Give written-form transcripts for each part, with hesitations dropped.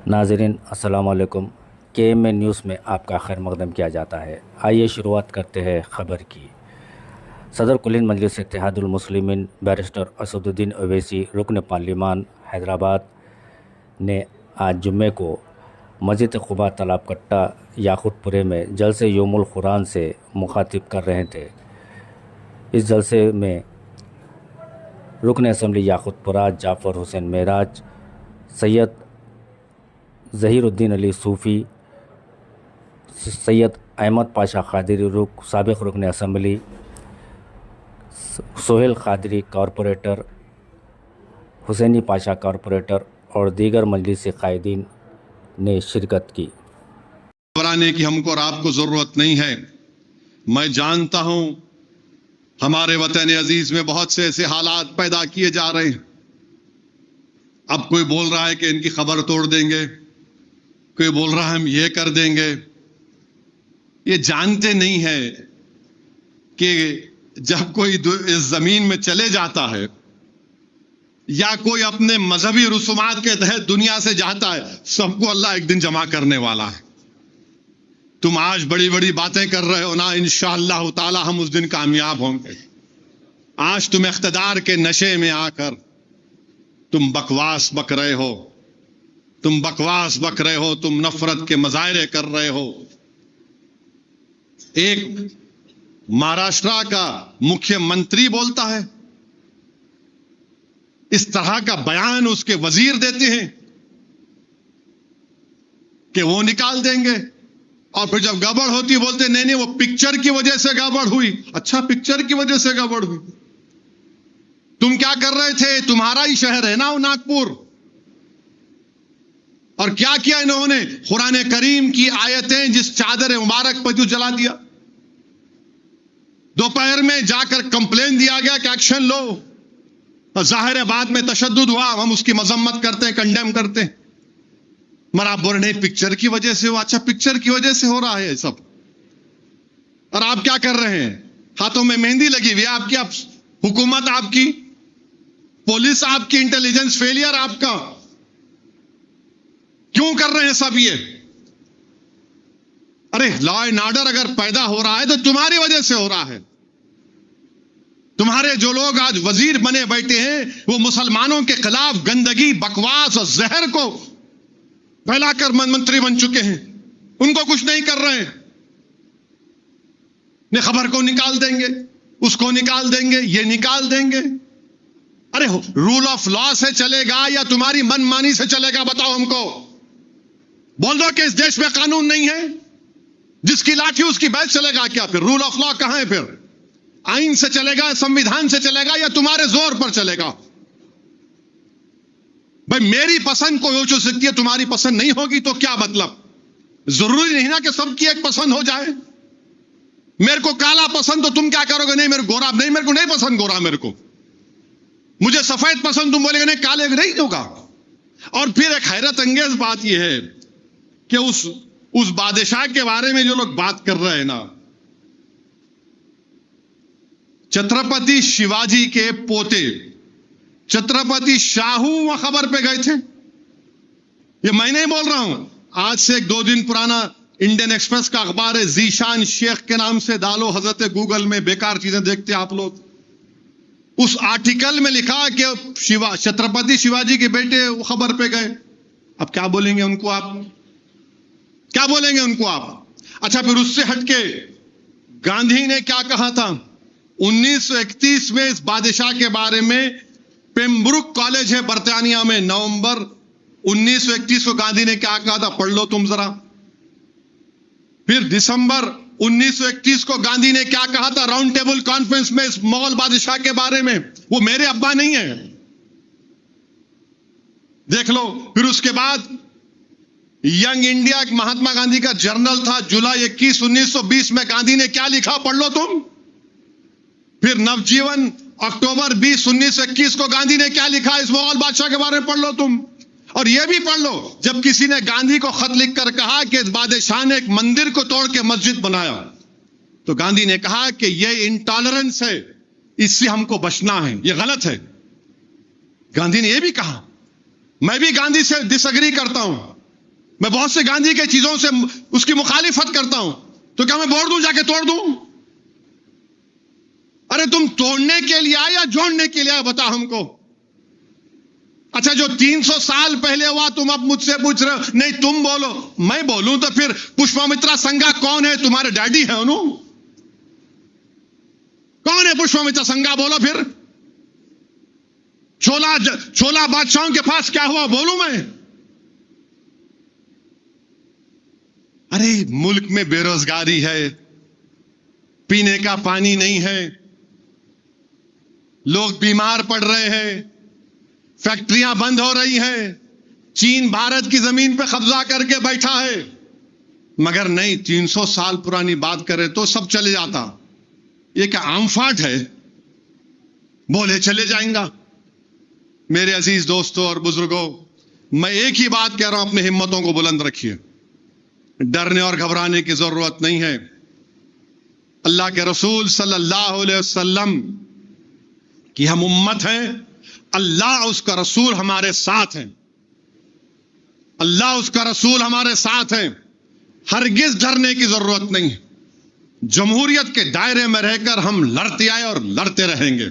नाज़रीन अस्सलाम वालेकुम। KMA न्यूज़ में आपका खैर मकदम किया जाता है। आइए शुरुआत करते हैं ख़बर की। सदर कुलीन मजलिस इत्तेहादुल मुस्लिमीन बैरिस्टर असदुद्दीन ओवैसी रुकन पार्लिमान हैदराबाद ने आज जुम्मे को मस्जिद क़ुबा तालाब कट्टा याक़ूतपुरे में जलसे यौमुल क़ुरान से मुखातिब कर रहे थे। इस जलसे में रुकन असम्बली याक़ूतपुरा जाफ़र हुसैन मेराज, सैयद ज़हीरुद्दीन अली सूफ़ी, सैयद अहमद पाशा क़ादरी साबिक़ रुकन assembly, Sohail Qadri corporator, Hussaini Pasha corporator और दीगर मजलिस क़ायदीन ने शिरकत की। घबराने की हमको और आपको ज़रूरत नहीं है। मैं जानता हूँ हमारे वतन अजीज़ में बहुत से ऐसे हालात पैदा किए जा रहे हैं। अब कोई बोल रहा है कि इनकी खबर तोड़ देंगे, कोई बोल रहा है हम ये कर देंगे। ये जानते नहीं है कि जब कोई इस जमीन में चले जाता है या कोई अपने मजहबी रसूमात के तहत दुनिया से जाता है, सबको अल्लाह एक दिन जमा करने वाला है। तुम आज बड़ी बड़ी बातें कर रहे हो ना, इंशाअल्लाह ताला हम उस दिन कामयाब होंगे। आज तुम इख्तिदार के नशे में आकर तुम बकवास बक रहे हो, तुम नफरत के मजाहरे कर रहे हो। एक महाराष्ट्र का मुख्यमंत्री बोलता है, इस तरह का बयान उसके वजीर देते हैं कि वो निकाल देंगे, और फिर जब गड़बड़ होती है बोलते नहीं वो पिक्चर की वजह से गड़बड़ हुई। अच्छा, पिक्चर की वजह से गड़बड़ हुई? तुम क्या कर रहे थे? तुम्हारा ही शहर है ना वो नागपुर, और क्या किया इन्होंने? कुरान करीम की आयतें जिस चादर मुबारक पर जला दिया। दोपहर में जाकर कंप्लेन दिया गया कि एक्शन लो, और जाहिर है बाद में तशद्दुद हुआ। हम उसकी मजम्मत करते हैं, कंडेम करते हैं, मगर आप बोल रहे पिक्चर की वजह से हुआ। अच्छा, पिक्चर की वजह से हो रहा है सब, और आप क्या कर रहे हैं? हाथों में मेहंदी लगी हुई है आपकी, आप हुकूमत आपकी, पुलिस आपकी, इंटेलिजेंस फेलियर आपका। क्यों कर रहे हैं सब ये? अरे लॉ एंड ऑर्डर अगर पैदा हो रहा है तो तुम्हारी वजह से हो रहा है। तुम्हारे जो लोग आज वजीर बने बैठे हैं वो मुसलमानों के खिलाफ गंदगी, बकवास और जहर को फैलाकर मंत्री बन चुके हैं। उनको कुछ नहीं कर रहे हैं। ने खबर को निकाल देंगे, उसको निकाल देंगे, ये निकाल देंगे। अरे रूल ऑफ लॉ से चलेगा या तुम्हारी मनमानी से चलेगा? बताओ हमको। बोल दो कि इस देश में कानून नहीं है, जिसकी लाठी उसकी बैच चलेगा क्या? फिर रूल ऑफ लॉ कहां है? फिर आइन से चलेगा, संविधान से चलेगा, या तुम्हारे जोर पर चलेगा? भाई मेरी पसंद कोई हो सकती है, तुम्हारी पसंद नहीं होगी तो क्या मतलब? जरूरी नहीं ना कि सबकी एक पसंद हो जाए। मेरे को काला पसंद तो तुम क्या करोगे? नहीं मेरे गोरा नहीं, मेरे को नहीं पसंद गोरा, मेरे को मुझे सफेद पसंद, तुम बोलेगे नहीं काले नहीं होगा। और फिर एक हैरत अंगेज बात यह है कि उस बादशाह के बारे में जो लोग बात कर रहे हैं ना, छत्रपति शिवाजी के पोते छत्रपति शाहू वहां खबर पे गए थे। ये मैं नहीं बोल रहा हूं, आज से 1-2 दिन पुराना इंडियन एक्सप्रेस का अखबार है, जीशान शेख के नाम से डालो हजरत गूगल में, बेकार चीजें देखते आप लोग। उस आर्टिकल में लिखा कि छत्रपति शिवाजी के बेटे वो खबर पे गए। अब क्या बोलेंगे उनको आप? क्या बोलेंगे उनको आप? अच्छा, फिर उससे हटके गांधी ने क्या कहा था 1931 में इस बादशाह के बारे में? पेम्ब्रुक कॉलेज है बर्तानिया में, नवंबर 1931 को गांधी ने क्या कहा था, पढ़ लो तुम जरा। फिर दिसंबर 1931 को गांधी ने क्या कहा था राउंड टेबल कॉन्फ्रेंस में इस मुगल बादशाह के बारे में? वो मेरे अब्बा नहीं है, देख लो। फिर उसके बाद यंग इंडिया महात्मा गांधी का जर्नल था, जुलाई 21, 1920 में गांधी ने क्या लिखा, पढ़ लो तुम। फिर नवजीवन अक्टूबर 20, 1921 को गांधी ने क्या लिखा इस मुगल बादशाह के बारे में, पढ़ लो तुम। और यह भी पढ़ लो जब किसी ने गांधी को खत लिखकर कहा कि इस बादशाह ने एक मंदिर को तोड़ के मस्जिद बनाया, तो गांधी ने कहा कि यह इंटॉलरेंस है, इससे हमको बचना है, यह गलत है। गांधी ने यह भी कहा, मैं भी गांधी से डिसएग्री करता हूं, मैं बहुत से गांधी के चीजों से उसकी मुखालिफत करता हूं, तो क्या मैं बोल दूं जाके तोड़ दूं? अरे तुम तोड़ने के लिए आए या जोड़ने के लिए आए, बता हमको। अच्छा, जो 300 साल पहले हुआ तुम अब मुझसे पूछ रहे हो? नहीं, तुम बोलो, मैं बोलूं तो फिर पुष्पमित्रा संघा कौन है? तुम्हारे डैडी है उन्हों? कौन है पुष्पमित्रा संघा? बोलो फिर। छोला बादशाहों के पास क्या हुआ, बोलूं मैं? अरे मुल्क में बेरोजगारी है, पीने का पानी नहीं है, लोग बीमार पड़ रहे हैं, फैक्ट्रियां बंद हो रही हैं, चीन भारत की जमीन पर कब्जा करके बैठा है। मगर नहीं, 300 साल पुरानी बात करें तो सब चले जाता। ये क्या आमफाट है? बोले चले जाएंगा। मेरे अजीज दोस्तों और बुजुर्गों, मैं एक ही बात कह रहा हूं, अपनी हिम्मतों को बुलंद रखिए। डरने और घबराने की जरूरत नहीं है। अल्लाह के रसूल सल्लल्लाहु अलैहि वसल्लम की हम उम्मत हैं, अल्लाह उसका रसूल हमारे साथ हैं, अल्लाह उसका रसूल हमारे साथ हैं। हरगिज डरने की जरूरत नहीं है। जमहूरियत के दायरे में रहकर हम लड़ते आए और लड़ते रहेंगे।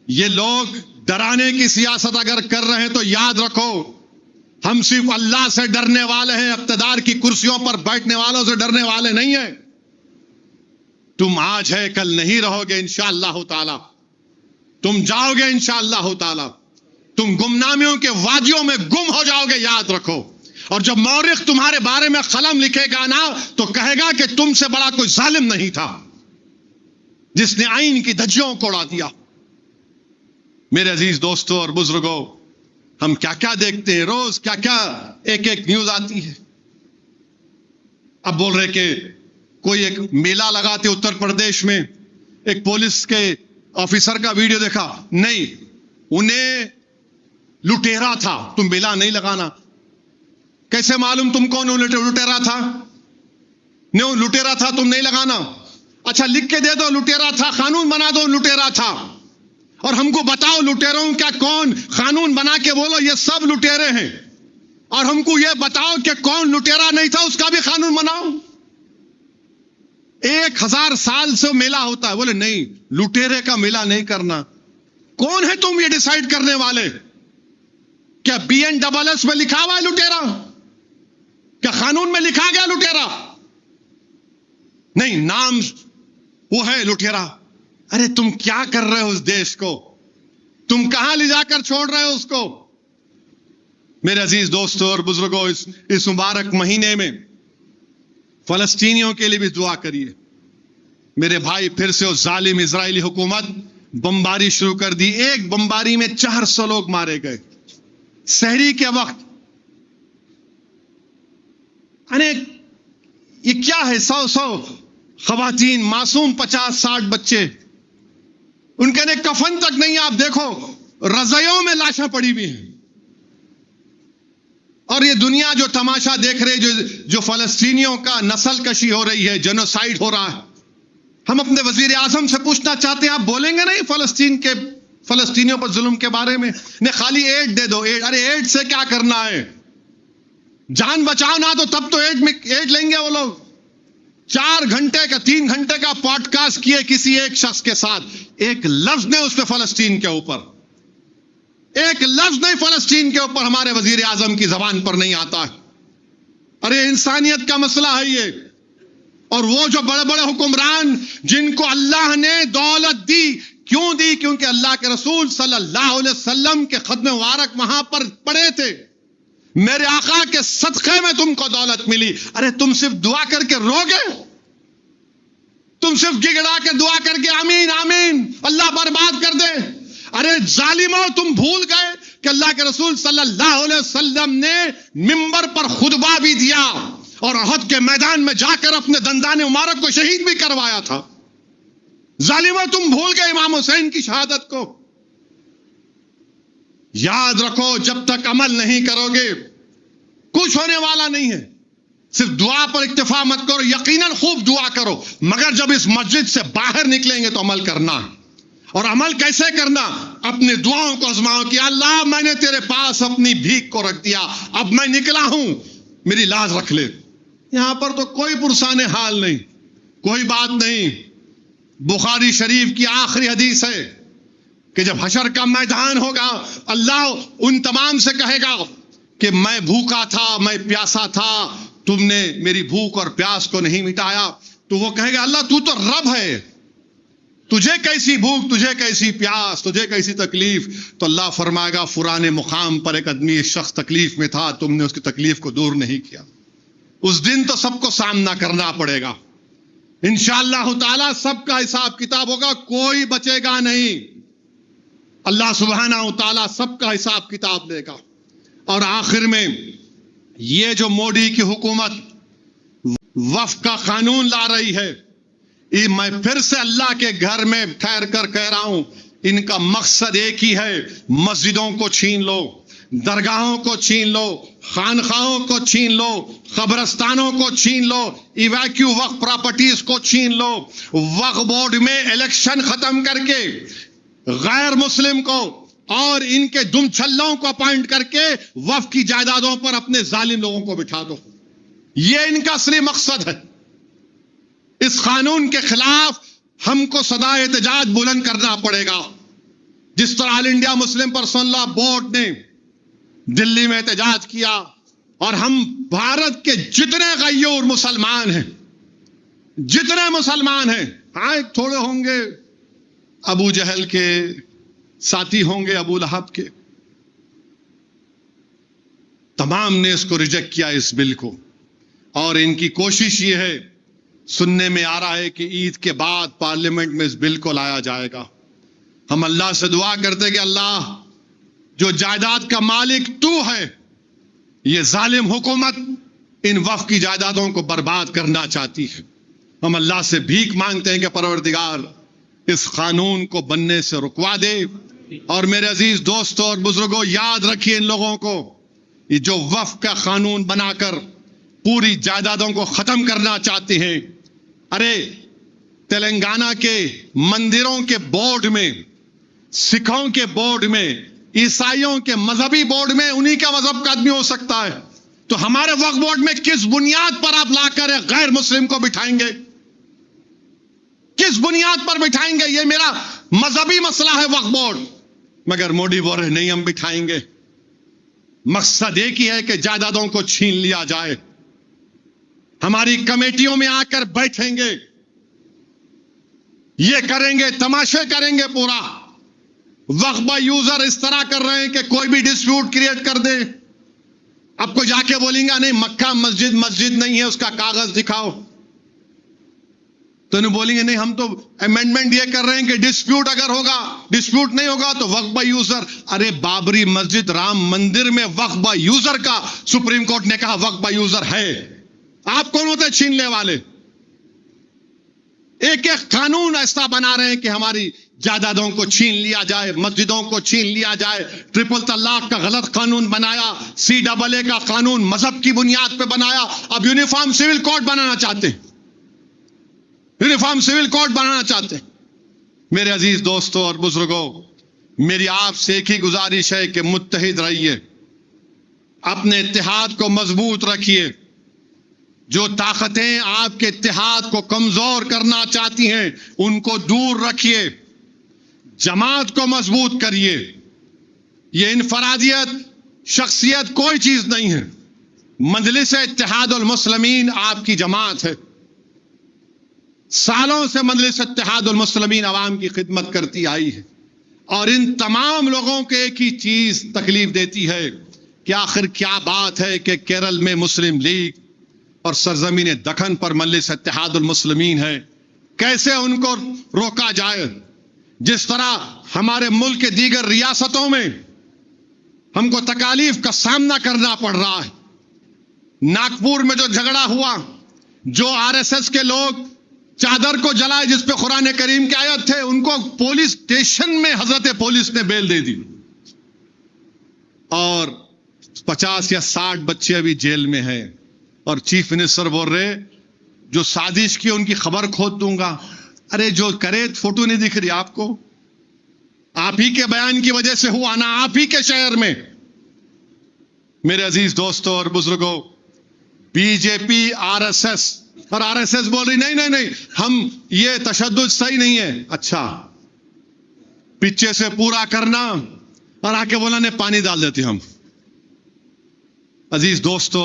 ये लोग डराने की सियासत अगर कर रहे हैं तो याद रखो, हम सिर्फ अल्लाह से डरने वाले हैं, इख्तिदार की कुर्सियों पर बैठने वालों से डरने वाले नहीं है। तुम आज है कल नहीं रहोगे इंशाअल्लाह ताला, तुम जाओगे इंशाअल्लाह ताला, तुम गुमनामियों के वादियों में गुम हो जाओगे, याद रखो। और जब मौरिख तुम्हारे बारे में कलम लिखेगा ना, तो कहेगा कि तुमसे बड़ा कोई जालिम नहीं था जिसने आइन की धज्जियों को उड़ा दिया। मेरे अजीज दोस्तों और बुजुर्गों, हम क्या क्या देखते हैं, रोज क्या क्या एक एक न्यूज आती है। अब बोल रहे कि कोई एक मेला लगाते उत्तर प्रदेश में, एक पुलिस के ऑफिसर का वीडियो देखा, नहीं उन्हें लुटेरा था, तुम मेला नहीं लगाना। कैसे मालूम तुम कौन लुटेरा था? नहीं, लुटेरा था, तुम नहीं लगाना। अच्छा, लिख के दे दो लुटेरा था, कानून बना दो लुटेरा था, और हमको बताओ लुटेरों का कौन कानून बना के बोलो ये सब लुटेरे हैं, और हमको ये बताओ कि कौन लुटेरा नहीं था उसका भी कानून बनाओ। 1000 साल से मेला होता है, बोले नहीं लुटेरे का मेला नहीं करना। कौन है तुम ये डिसाइड करने वाले? क्या BNSS में लिखा हुआ है लुटेरा? क्या कानून में लिखा गया लुटेरा? नहीं, नाम वो है लुटेरा। अरे तुम क्या कर रहे हो उस देश को? तुम कहां ले जाकर छोड़ रहे हो उसको? मेरे अजीज दोस्तों और बुजुर्गों, इस मुबारक महीने में फलस्तीनियों के लिए भी दुआ करिए। मेरे भाई, फिर से उस जालिम इजरायली हुकूमत बमबारी शुरू कर दी। एक बमबारी में 400 लोग मारे गए सहरी के वक्त। अरे ये क्या है? 100 खवातीन, मासूम 50-60 बच्चे, उनके ने कफन तक नहीं। आप देखो रज़ाइयों में लाशें पड़ी हुई हैं। और ये दुनिया जो तमाशा देख रही है, जो फलस्तीनियों का नस्ल कशी हो रही है, जेनोसाइड हो रहा है। हम अपने वजीर आजम से पूछना चाहते हैं, आप बोलेंगे नहीं फलस्तीनियों पर जुल्म के बारे में? ने खाली एड दे दो, एड। अरे एड से क्या करना है? जान बचाओ ना, तो तब तो एड लेंगे वो लोग। 4 घंटे का 3 घंटे का पॉडकास्ट किए किसी एक शख्स के साथ, एक लफ्ज ने उस पर फलस्तीन के ऊपर, एक लफ्ज नहीं फलस्तीन के ऊपर हमारे वजीर आजम की जबान पर नहीं आता है। अरे इंसानियत का मसला है ये। और वो जो बड़े बड़े हुक्मरान जिनको अल्लाह ने दौलत दी, क्यों दी? क्योंकि अल्लाह के रसूल सल्लल्लाहु अलैहि वसल्लम के खत्म मुबारक वहां पर पड़े थे। मेरे आका के सदक़े में तुमको दौलत मिली। अरे तुम सिर्फ दुआ करके रोगे? तुम सिर्फ गिगड़ा के दुआ करके आमीन आमीन अल्लाह बर्बाद कर दे? अरे जालिमों, तुम भूल गए कि अल्लाह के रसूल सल्लल्लाहु अलैहि वसल्लम ने मिंबर पर खुतबा भी दिया और अहद के मैदान में जाकर अपने दंदाने मुबारक को शहीद भी करवाया था। जालिमों, तुम भूल गए इमाम हुसैन की शहादत को। याद रखो, जब तक अमल नहीं करोगे कुछ होने वाला नहीं है। सिर्फ दुआ पर इक्तिफा मत करो, यकीनन खूब दुआ करो, मगर जब इस मस्जिद से बाहर निकलेंगे तो अमल करना है। और अमल कैसे करना? अपनी दुआओं को आजमाओ कि अल्लाह मैंने तेरे पास अपनी भीख को रख दिया, अब मैं निकला हूं, मेरी लाज रख ले। यहां पर तो कोई पुरसाने हाल नहीं, कोई बात नहीं। बुखारी शरीफ की आखिरी हदीस है कि जब हशर का मैदान होगा, अल्लाह उन तमाम से कहेगा कि मैं भूखा था, मैं प्यासा था, तुमने मेरी भूख और प्यास को नहीं मिटाया। तो वो कहेगा अल्लाह तू तो रब है, तुझे कैसी भूख, तुझे कैसी प्यास, तुझे कैसी तकलीफ। तो अल्लाह फरमाएगा फुराने मुकाम पर एक आदमी, एक शख्स तकलीफ में था, तुमने उसकी तकलीफ को दूर नहीं किया। उस दिन तो सबको सामना करना पड़ेगा इंशाअल्लाह ताला, सबका हिसाब किताब होगा, कोई बचेगा नहीं। अल्लाह सुब्हानहू ताला सबका हिसाब किताब लेगा। और आखिर में ये जो मोदी की हुकूमत वक्फ का कानून ला रही है, ये मैं फिर से अल्लाह के घर में ठहर कर कह रहा हूं, इनका मकसद एक ही है, मस्जिदों को छीन लो, दरगाहों को छीन लो, खानखाहों को छीन लो, कब्रस्तानों को छीन लो, इवैक्यू वक्फ प्रॉपर्टीज को छीन लो, वक्फ बोर्ड में इलेक्शन खत्म करके गैर मुस्लिम को और इनके दुमछल्लों को अपॉइंट करके वक्फ की जायदादों पर अपने जालिम लोगों को बिठा दो। यह इनका असली मकसद है। इस कानून के खिलाफ हमको सदा एहतजाज बुलंद करना पड़ेगा। जिस तरह all India Muslim personal law board ने दिल्ली में एहतजाज किया, और हम भारत के जितने गय्यूर मुसलमान हैं, जितने मुसलमान हैं, हाँ थोड़े होंगे अबू जहल के साथी, होंगे अबू लहब के, तमाम ने इसको रिजेक्ट किया इस बिल को। और इनकी कोशिश ये है, सुनने में आ रहा है कि ईद के बाद पार्लियामेंट में इस बिल को लाया जाएगा। हम अल्लाह से दुआ करते हैं कि अल्लाह, जो जायदाद का मालिक तू है, ये जालिम हुकूमत इन वक्फ की जायदादों को बर्बाद करना चाहती है। हम अल्लाह से भीख मांगते हैं कि परवरदिगार इस कानून को बनने से रुकवा दे। और मेरे अजीज दोस्तों और बुजुर्गों, याद रखिए इन लोगों को, ये जो वक्फ का कानून बनाकर पूरी जायदादों को खत्म करना चाहते हैं, अरे तेलंगाना के मंदिरों के बोर्ड में, सिखों के बोर्ड में, ईसाइयों के मजहबी बोर्ड में उन्हीं का मजहब का आदमी हो सकता है, तो हमारे वक्फ बोर्ड में किस बुनियाद पर आप लाकर गैर मुस्लिम को बिठाएंगे? किस बुनियाद पर बिठाएंगे? ये मेरा मजहबी मसला है वक्फ बोर्ड। मगर मोदी बोल रहे नहीं, हम बिठाएंगे। मकसद एक ही है कि जायदादों को छीन लिया जाए। हमारी कमेटियों में आकर बैठेंगे, ये करेंगे, तमाशे करेंगे पूरा। वक्फ यूजर इस तरह कर रहे हैं कि कोई भी डिस्प्यूट क्रिएट कर दे, आपको जाके बोलेंगे नहीं मक्का मस्जिद मस्जिद नहीं है, उसका कागज दिखाओ, तो नहीं बोलेंगे नहीं हम तो अमेंडमेंट ये कर रहे हैं कि डिस्प्यूट अगर होगा, डिस्प्यूट नहीं होगा तो वक्फ यूजर। अरे बाबरी मस्जिद, राम मंदिर में वक्फ यूजर का सुप्रीम कोर्ट ने कहा वक्फ यूजर है। आप कौन होते छीनने वाले? एक एक कानून ऐसा बना रहे हैं कि हमारी जायदादों को छीन लिया जाए, मस्जिदों को छीन लिया जाए। ट्रिपल तलाक का गलत कानून बनाया, CAA का कानून मजहब की बुनियाद पे बनाया। अब यूनिफॉर्म सिविल कोड बनाना चाहते हैं, यूनिफॉर्म सिविल कोड बनाना चाहते हैं। मेरे अजीज दोस्तों और बुजुर्गों, मेरी आपसे एक ही गुजारिश है कि मुत्तहिद रहिए, अपने इत्तेहाद को मजबूत रखिए। जो ताकतें आपके इत्तेहाद को कमजोर करना चाहती हैं उनको दूर रखिए, जमात को मजबूत करिए। ये इनफरादियत, शख्सियत कोई चीज नहीं है। मजलिस इत्तेहादुल मुस्लिमीन आपकी जमात है। सालों से मजलिस इत्तेहादुल मुस्लिमीन अवाम की खिदमत करती आई है, और इन तमाम लोगों को एक ही चीज तकलीफ देती है कि आखिर क्या बात है कि केरल में मुस्लिम लीग और सरजमीन दखन पर मजलिस इत्तेहादुल मुस्लिमीन है, कैसे उनको रोका जाए। जिस तरह हमारे मुल्क के दीगर रियासतों में हमको तकालीफ का सामना करना पड़ रहा है। नागपुर में जो झगड़ा हुआ, जो RSS के लोग चादर को जलाए जिस पे कुरान करीम की आयत थे, उनको पुलिस स्टेशन में हजरत पुलिस ने बेल दे दी, और 50 या 60 बच्चे अभी जेल में हैं। और चीफ मिनिस्टर बोल रहे जो साजिश की उनकी खबर खोद दूंगा। अरे जो करे, फोटो नहीं दिख रही आपको? आप ही के बयान की वजह से हुआ ना, आप ही के शहर में। मेरे अजीज दोस्तों और बुजुर्गों, बीजेपी आरएसएस, और आरएसएस बोल रही नहीं नहीं नहीं, हम ये तशद्दुद सही नहीं है। अच्छा, पीछे से पूरा करना और आके बोला ने पानी डाल देते हम। अजीज दोस्तों।